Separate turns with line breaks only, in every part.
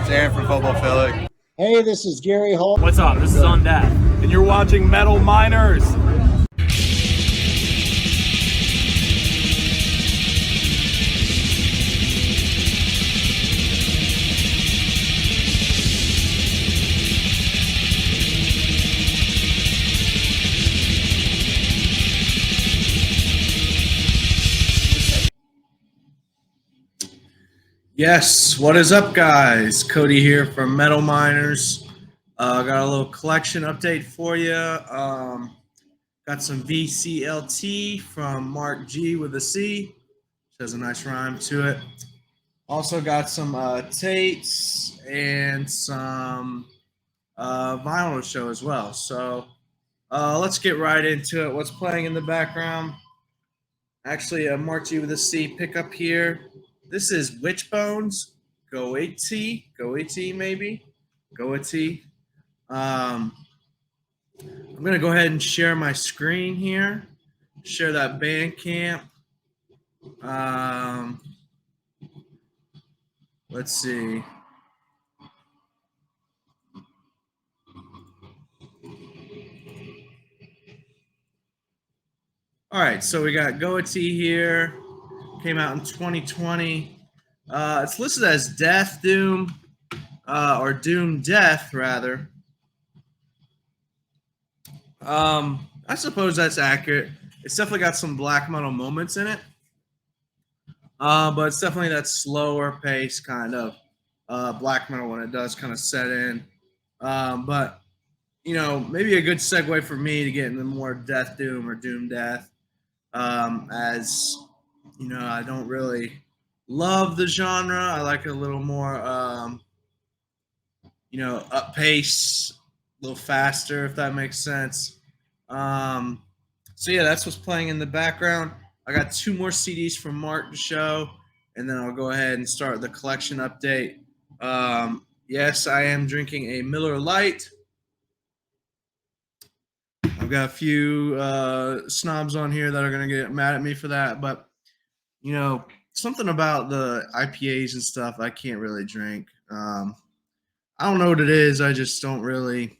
It's Aaron from Phobophilic.
Hey, this is Gary Holt.
What's up? This is On Death. And you're watching Metal Miners.
Yes, what is up, guys? Cody here from Metal Miners. Got a little collection update for you. Got some VCLT from Marc G with a C, which has a nice rhyme to it. Also got some Tates and some vinyl to show as well. So let's get right into it. What's playing in the background? Actually, Marc G with a C pickup here. This is Witchbones, Go AT maybe, Go AT. I'm gonna go ahead and share my screen here, share that Bandcamp. Let's see. All right, so we got Go AT here. Came out in 2020. It's listed as Death Doom, or Doom Death, rather. I suppose that's accurate. It's definitely got some black metal moments in it, but it's definitely that slower pace kind of black metal when it does kind of set in. But, you know, maybe a good segue for me to get into more Death Doom or Doom Death, as you know, I don't really love the genre. I like it a little more, you know, up pace, a little faster, if that makes sense. So yeah, that's what's playing in the background. I got 2 more CDs from Marc to show, and then I'll go ahead and start the collection update. Yes, I am drinking a Miller Lite. I've got a few snobs on here that are going to get mad at me for that, but you know, something about the IPAs and stuff I can't really drink. I don't know what it is. I just don't really.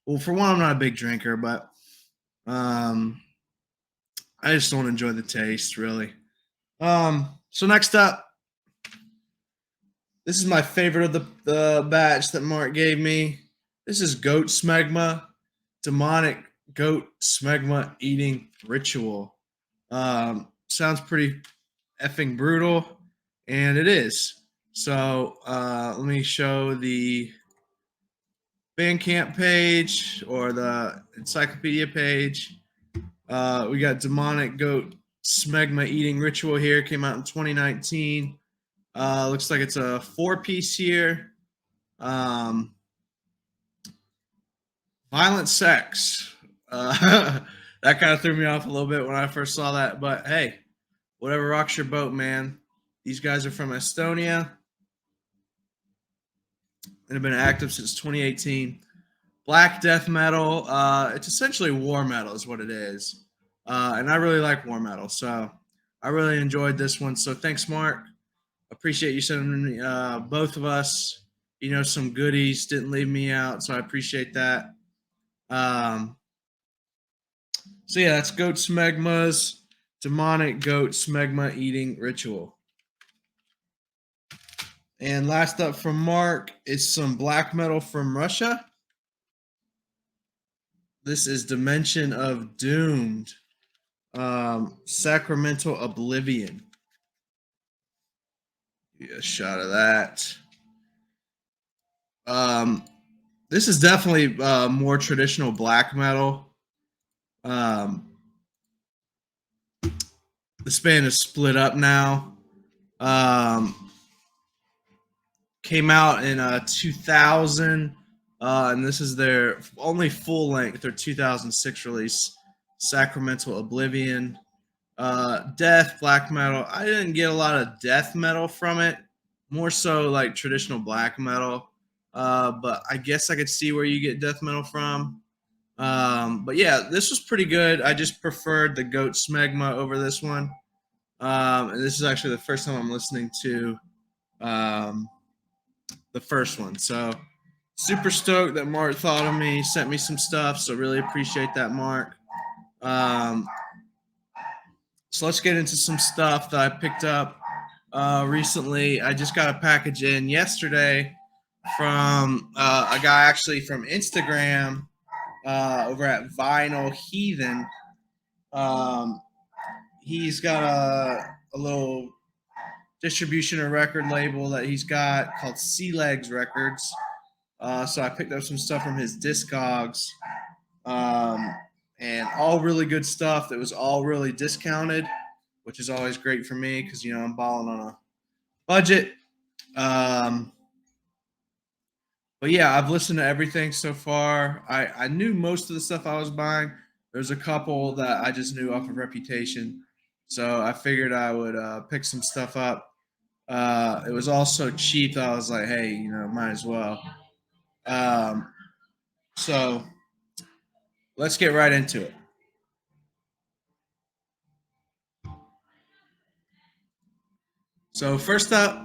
Well, for one, I'm not a big drinker, but I just don't enjoy the taste, really. So next up, this is my favorite of the batch that Marc gave me. This is Goat Smegma, Demonic Goat Smegma Eating Ritual. Sounds pretty effing brutal, and it is. So let me show the Bandcamp page or the encyclopedia page. We got Demonic Goat Smegma Eating Ritual here. Came out in 2019. Looks like it's a 4-piece here. Violent sex. That kind of threw me off a little bit when I first saw that, but hey, whatever rocks your boat, man. These guys are from Estonia and have been active since 2018. Black death metal. It's essentially war metal is what it is. And I really like war metal, so I really enjoyed this one. So thanks, Marc. Appreciate you sending me, both of us, you know, some goodies. Didn't leave me out, so I appreciate that. So yeah, that's Goat Smegma's Demonic Goat Smegma Eating Ritual. And last up from Marc is some black metal from Russia. This is Dimension of Doomed, Sacramental Oblivion. Get a shot of that. This is definitely more traditional black metal. This band is split up now. Came out in 2000, and this is their only full length, their 2006 release, Sacramental Oblivion. Death, black metal. I didn't get a lot of death metal from it, more so like traditional black metal. But I guess I could see where you get death metal from. But yeah, this was pretty good. I just preferred the Goat Smegma over this one. And this is actually the first time I'm listening to the first one. So super stoked that Mark thought of me, sent me some stuff. So really appreciate that, Mark. So let's get into some stuff that I picked up recently. I just got a package in yesterday from a guy actually from Instagram over at Vinyl Heathen. He's got a little distribution or record label that he's got called Sea Legs Records. So I picked up some stuff from his Discogs, and all really good stuff that was all really discounted, which is always great for me because, you know, I'm balling on a budget. But yeah, I've listened to everything so far. I knew most of the stuff I was buying. There's a couple that I just knew off of reputation. So I figured I would pick some stuff up. It was all so cheap that I was like, hey, you know, might as well. So let's get right into it. So first up,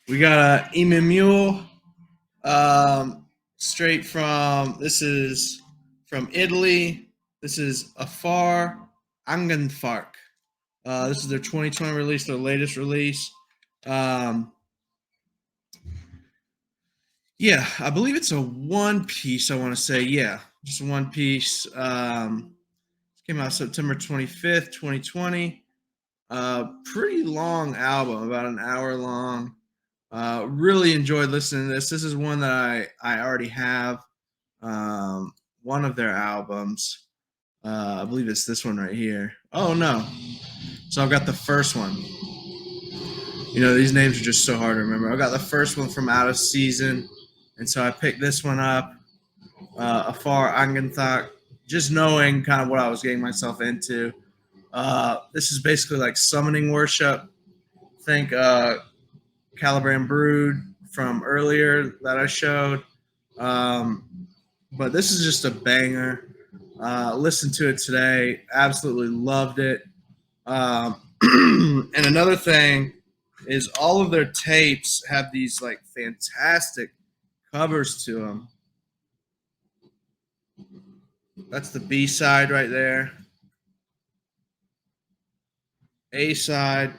we got a Emu Mule, straight from, this is from Italy. This is Afar Angenfark. This is their 2020 release, their latest release. Yeah, I believe it's a one piece, I want to say. Yeah, just one piece. Came out September 25th, 2020. Pretty long album, about an hour long. Really enjoyed listening to this. This is one that I already have. One of their albums. I believe it's this one right here. Oh, no. So I've got the first one. You know, these names are just so hard to remember. I got the first one from Out of Season, and so I picked this one up, Afar Angenthak, just knowing kind of what I was getting myself into. This is basically like summoning worship. Think Caliban Brood from earlier that I showed. But this is just a banger. Listened to it today. Absolutely loved it. And another thing is all of their tapes have these like fantastic covers to them. That's the B side right there. A side.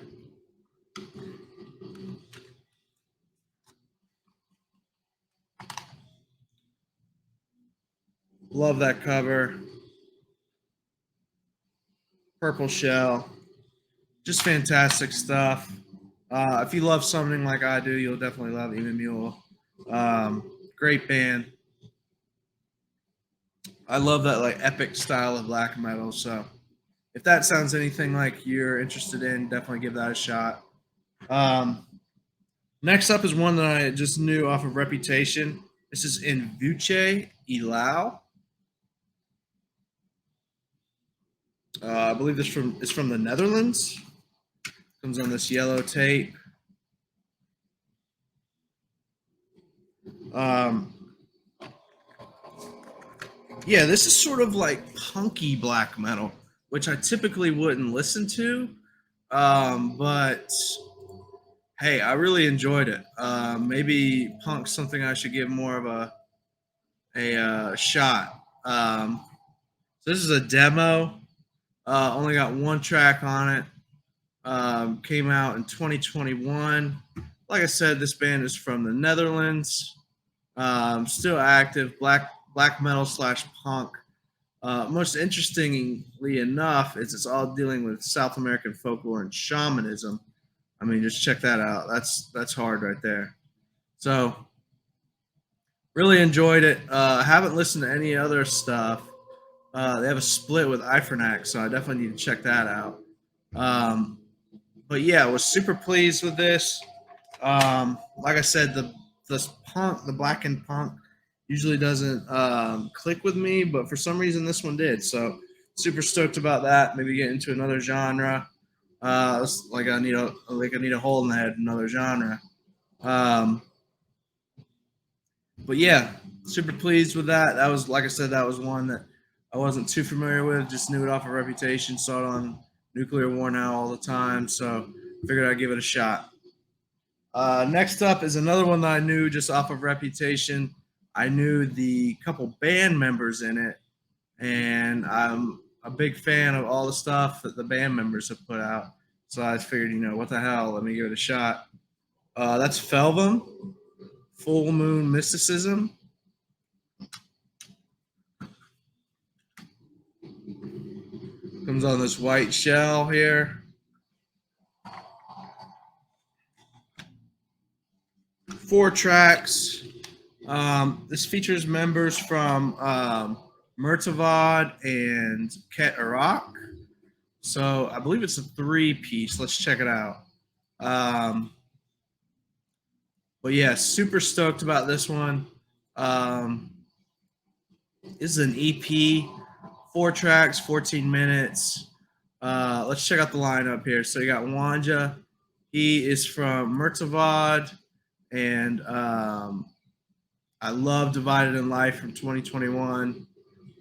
Love that cover. Purple shell. Just fantastic stuff. If you love summoning like I do, you'll definitely love Emu Mule. Great band. I love that like epic style of black metal. So if that sounds anything like you're interested in, definitely give that a shot. Next up is one that I just knew off of reputation. This is In Vuce Ilau. I believe this is from the Netherlands. Comes on this yellow tape. Yeah, this is sort of like punky black metal, which I typically wouldn't listen to. But hey, I really enjoyed it. Maybe punk's something I should give more of a shot. So this is a demo. Only got one track on it. Came out in 2021. Like I said, this band is from the Netherlands. Still active, black metal / punk. Most interestingly enough, is it's all dealing with South American folklore and shamanism. I mean, just check that out. That's hard right there. So, really enjoyed it. Haven't listened to any other stuff. They have a split with Ifernac, so I definitely need to check that out. But yeah, I was super pleased with this. Like I said, the blackened punk usually doesn't click with me, but for some reason this one did. So super stoked about that. Maybe get into another genre. Like I need a hole in the head, another genre. But yeah, super pleased with that. That was, like I said, that was one that I wasn't too familiar with. Just knew it off of reputation. Saw it on nuclear war now all the time, so figured I'd give it a shot. Next up is another one that I knew just off of reputation. I knew the couple band members in it, and I'm a big fan of all the stuff that the band members have put out. So I figured, what the hell? Let me give it a shot. That's Felvum, Full Moon Mysticism. Comes on this white shell here. 4 tracks. This features members from Murtavad and Ket Arak. So I believe it's a 3-piece. Let's check it out. But yeah, super stoked about this one. This is an EP, 4 tracks, 14 minutes. Let's check out the lineup here. So you got Wanja. He is from Murtavad, and I love Divided in Life from 2021.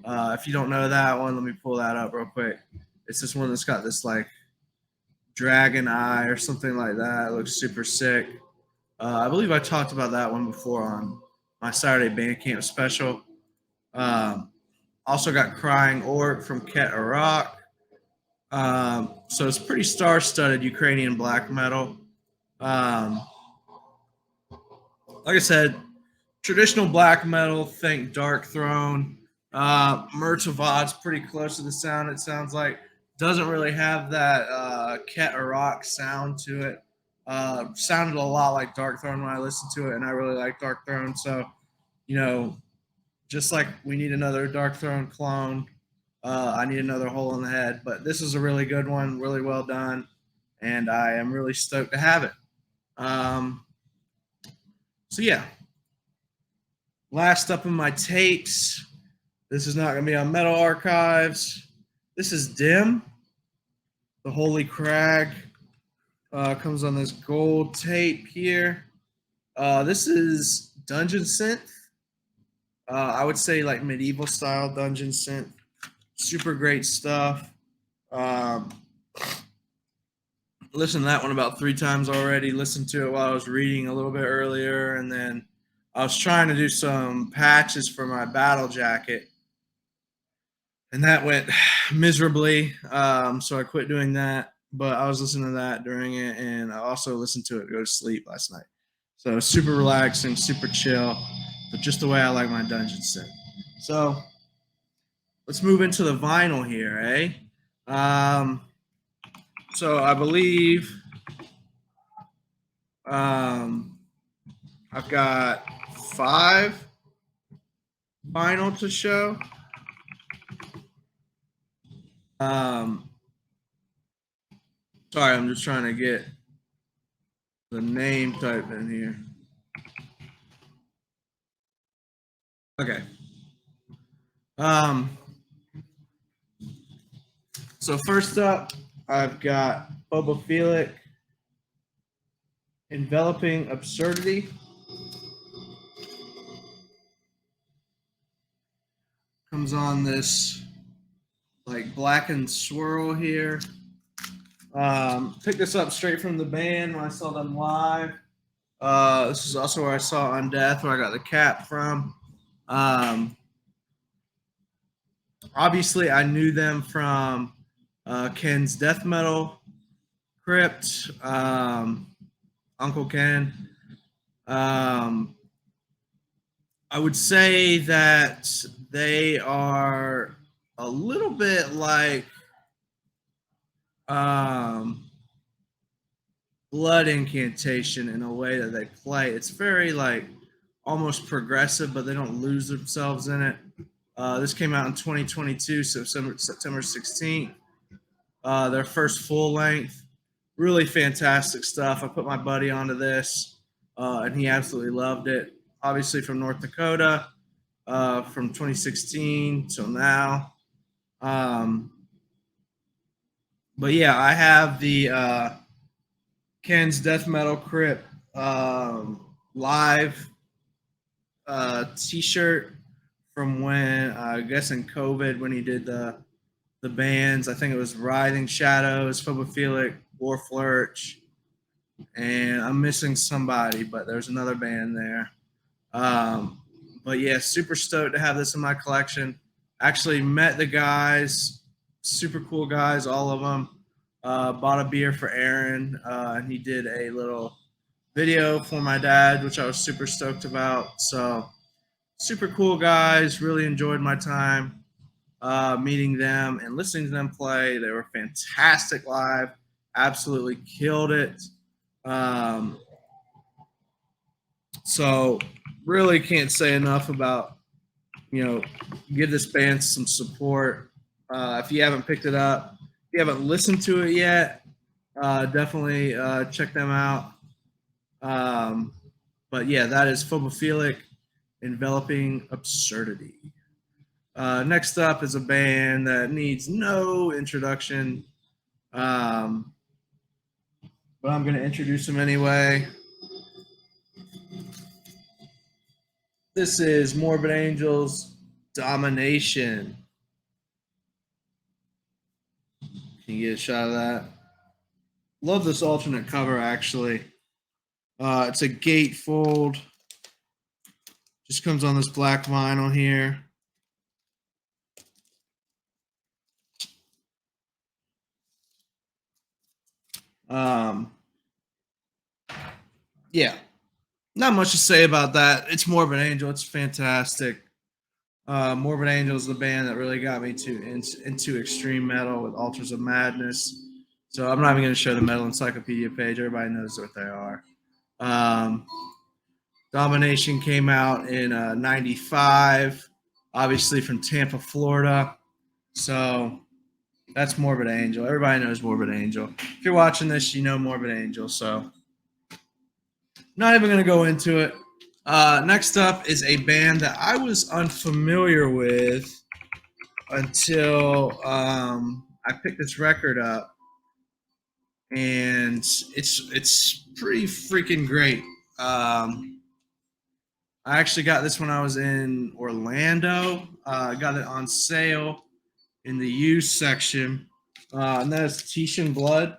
If you don't know that one, let me pull that up real quick. It's this one that's got this like dragon eye or something like that. It looks super sick. I believe I talked about that one before on my Saturday Bandcamp special. Also got Crying Orc from Ket Arak. So it's pretty star-studded Ukrainian black metal. Like I said, traditional black metal, think Dark Throne. Murtavad's pretty close to the sound, it sounds like. Doesn't really have that Ket Arak sound to it. Sounded a lot like Dark Throne when I listened to it, and I really like Dark Throne. So, just like we need another Dark Throne clone, I need another Hole in the Head. But this is a really good one, really well done, and I am really stoked to have it. So yeah, last up in my tapes. This is not going to be on Metal Archives. This is Dim, the Holy Crag. Comes on this gold tape here. This is Dungeon Synth. I would say like medieval style Dungeon Synth. Super great stuff. Listened to that one about 3 times already. Listened to it while I was reading a little bit earlier. And then I was trying to do some patches for my battle jacket. And that went miserably. So I quit doing that. But I was listening to that during it. And I also listened to it to go to sleep last night. So super relaxing, super chill. But just the way I like my Dungeon Synth. So let's move into the vinyl here, eh? So I believe I've got 5 vinyl to show. Sorry, I'm just trying to get the name typed in here. Okay. So first up, I've got Bobophilic, Enveloping Absurdity. Comes on this like blackened swirl here. Picked this up straight from the band when I saw them live. This is also where I saw Undeath, where I got the cap from. Obviously, I knew them from Ken's death metal, Crypt, Uncle Ken. I would say that they are a little bit like Blood Incantation in a way that they play. It's very like almost progressive, but they don't lose themselves in it. This came out in 2022, so September 16th. Their first full length. Really fantastic stuff. I put my buddy onto this, and he absolutely loved it. Obviously from North Dakota, from 2016 till now. But yeah, I have the Ken's Death Metal Crypt live t-shirt from when, I guess in COVID, when he did the the bands. I think it was Writhing Shadows, Phobophilic, Dwarf Lurch, and I'm missing somebody, but there's another band there. But yeah, super stoked to have this in my collection. Actually met the guys, super cool guys, all of them. Bought a beer for Aaron, and he did a little video for my dad, which I was super stoked about. So super cool guys. Really enjoyed my time meeting them and listening to them play. They were fantastic live. Absolutely killed it. So really can't say enough about, give this band some support. If you haven't picked it up, if you haven't listened to it yet, definitely check them out. But yeah, that is Phobophilic, Enveloping Absurdity. Next up is a band that needs no introduction, but I'm going to introduce them anyway. This is Morbid Angel's Domination. Can you get a shot of that? Love this alternate cover, actually. It's a gatefold. Just comes on this black vinyl here. Yeah, not much to say about that. It's Morbid Angel. It's fantastic. Morbid Angel is the band that really got me into extreme metal with Altars of Madness. So I'm not even going to show the Metal Encyclopedia page. Everybody knows what they are. Domination came out in 95, obviously from Tampa, Florida. So that's Morbid Angel. Everybody knows Morbid Angel. If you're watching this, you know Morbid Angel. So not even going to go into it. Next up is a band that I was unfamiliar with until I picked this record up, and it's pretty freaking great. I actually got this when I was in Orlando. I got it on sale in the used section, and that is Titian Blood,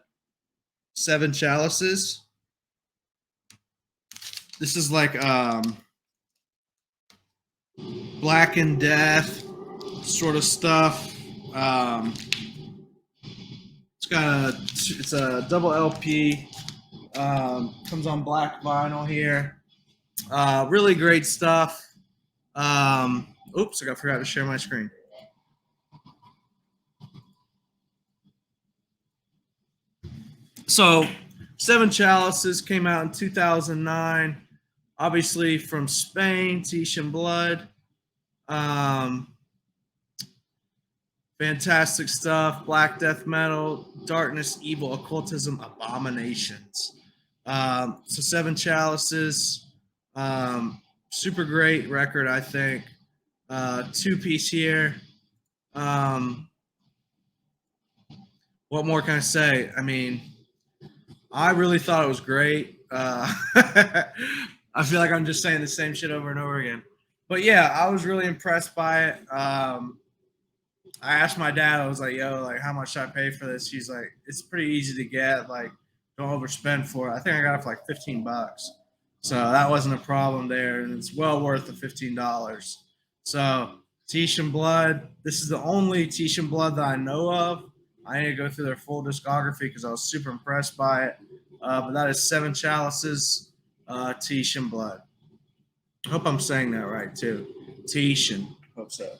7 Chalices. This is like Black and Death sort of stuff. It's a double LP. Comes on black vinyl here. Really great stuff. Oops, I forgot to share my screen. So 7 Chalices came out in 2009. Obviously from Spain, Titian Blood. Fantastic stuff. Black death metal, darkness, evil, occultism, abominations. So 7 Chalices, super great record, I think. 2-piece here. What more can I say? I mean, I really thought it was great. I feel like I'm just saying the same shit over and over again. But yeah, I was really impressed by it. I asked my dad, I was like, yo, like, how much should I pay for this? He's like, it's pretty easy to get. Like, don't overspend for it. I think I got it for like $15. So that wasn't a problem there. And it's well worth the $15. So Titian Blood, this is the only Titian Blood that I know of. I need to go through their full discography because I was super impressed by it. But that is 7 Chalices, Titian Blood. I hope I'm saying that right, too. Titian. Hope so.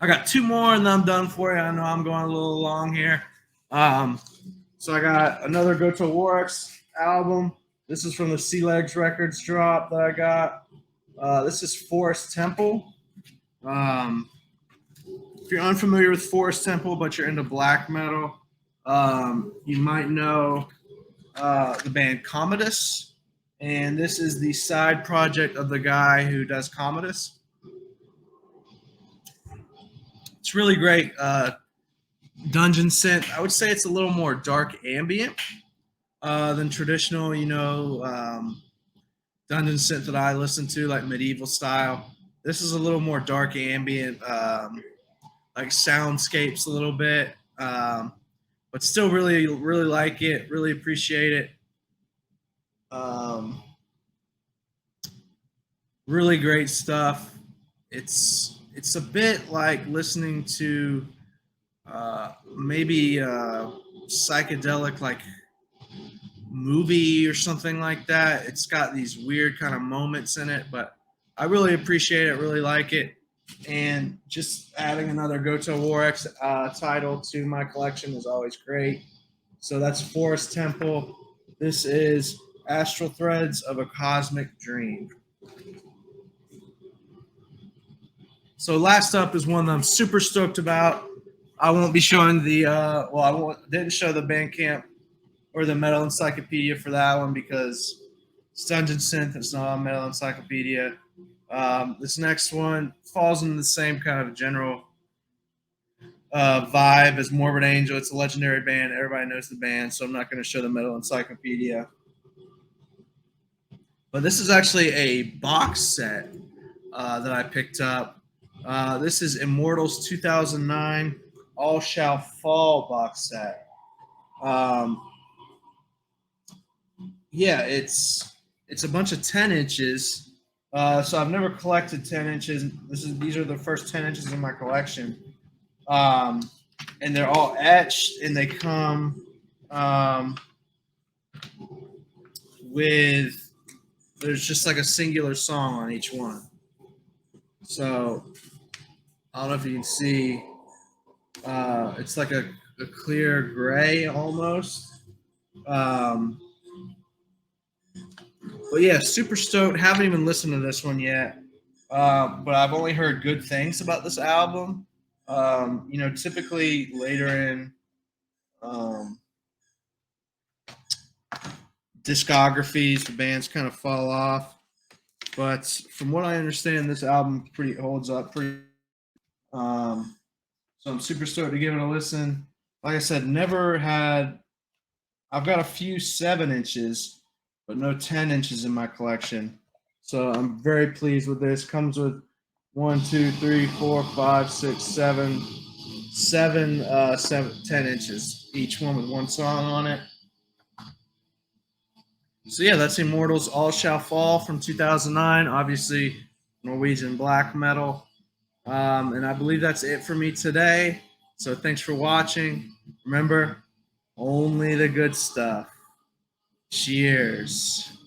I got 2 more and then I'm done for you. I know I'm going a little long here. So I got another Go to Warx album. This is from the Sea Legs Records drop that I got. This is Forest Temple. If you're unfamiliar with Forest Temple, but you're into black metal, you might know the band Commodus. And this is the side project of the guy who does Commodus. It's really great. Dungeon synth. I would say it's a little more dark ambient than traditional, dungeon synth that I listen to, like medieval style. This is a little more dark ambient, like soundscapes a little bit, but still really, really like it. Really appreciate it. Really great stuff. It's a bit like listening to maybe psychedelic like movie or something like that. It's got these weird kind of moments in it, but I really appreciate it, really like it. And just adding another Goto War X title to my collection is always great. So that's Forest Temple. This is Astral Threads of a Cosmic Dream. So last up is one that I'm super stoked about. I won't be showing the didn't show the Bandcamp or the Metal Encyclopedia for that one because it's Dungeon Synth. It's not on Metal Encyclopedia. This next one falls in the same kind of general vibe as Morbid Angel. It's a legendary band. Everybody knows the band, so I'm not going to show the Metal Encyclopedia. But this is actually a box set that I picked up. This is Immortals 2009 All Shall Fall box set. Yeah, it's a bunch of 10 inches. So I've never collected 10 inches. These are the first 10 inches in my collection. And they're all etched, and they come with, there's just like a singular song on each one. So I don't know if you can see, it's like a clear gray almost. But yeah, super stoked. Haven't even listened to this one yet, but I've only heard good things about this album. Typically later in discographies, the bands kind of fall off. But from what I understand, this album holds up pretty. So I'm super stoked to give it a listen. Like I said, I've got a few 7 inches, but no 10 inches in my collection. So I'm very pleased with this. Comes with 10 inches, each one with one song on it. So yeah, that's Immortals All Shall Fall from 2009. Obviously, Norwegian black metal. And I believe that's it for me today. So thanks for watching. Remember, only the good stuff. Cheers.